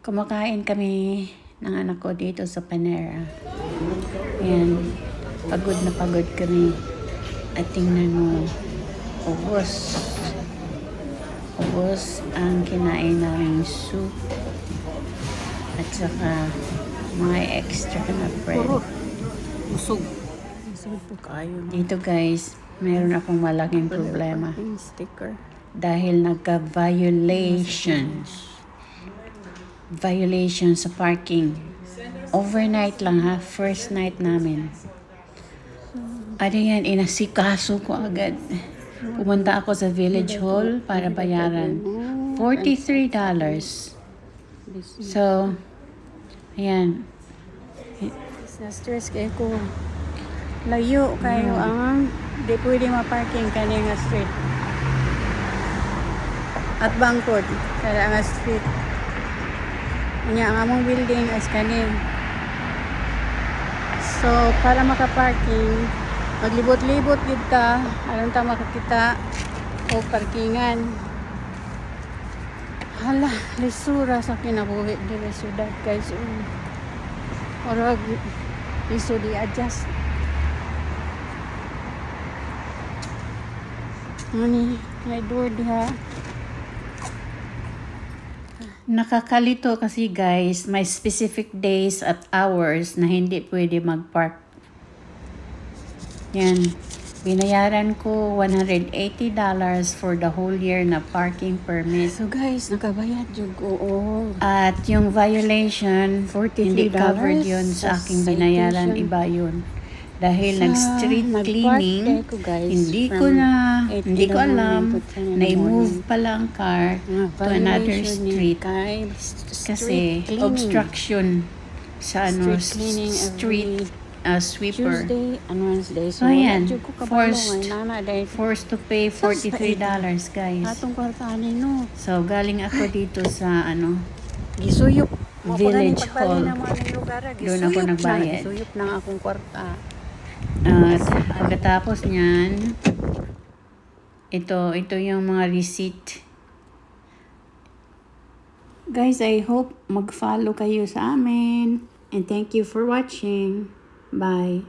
Kumakain kami ng anak ko dito sa Panera. Ayan, pagod na pagod kami. At tingnan mo, ubos. Ubos ang kinain naming soup. At saka, mga extra na bread. Busog. Busog po kayo. Dito guys, meron akong malaking problema. Sticker. Dahil nagka-violation sa parking. Overnight lang ha, first night namin. Ano yan, inasikaso ko agad. Pumunta ako sa Village Hall para bayaran. $43. So, ayan. Na-stress kayo ko. Layo kayo ang di pwede ma-parking kanya nga street. At bangkod, kaya nga street. Kanya ang among building as kanin. So, para maka-parking, maglibot-libot kita, alam ta makakita o parkingan. Hala, lisura sa kinabuhi dili syudad guys. Orag iso di adjust. Ani, may door diha. Nakakalito kasi guys, may specific days at hours na hindi pwede mag-park. Yan. Binayaran ko $180 for the whole year na parking permit. So guys, nakabayad yung oo. At yung violation, hindi $43 covered yun sa aking binayaran, citation. iba yun. Dahil Sa nag-street nag-park cleaning, day ko, guys, hindi ko from 8 hindi in ko the morning alam to 10 in the na-move morning. pala ang car to another street. Kasi obstruction sa Street cleaning street sweeper. Tuesday and Wednesday. So ayan, forced forced to pay $43 guys. atong kwartahan no. So galing ako dito sa Gisuyop. Village Hall. Doon ako nagbayad. Gisuyop ng akong kwarta. At pagkatapos niyan, ito yung mga receipt. Guys, I hope mag-follow kayo sa amin. And thank you for watching. Bye.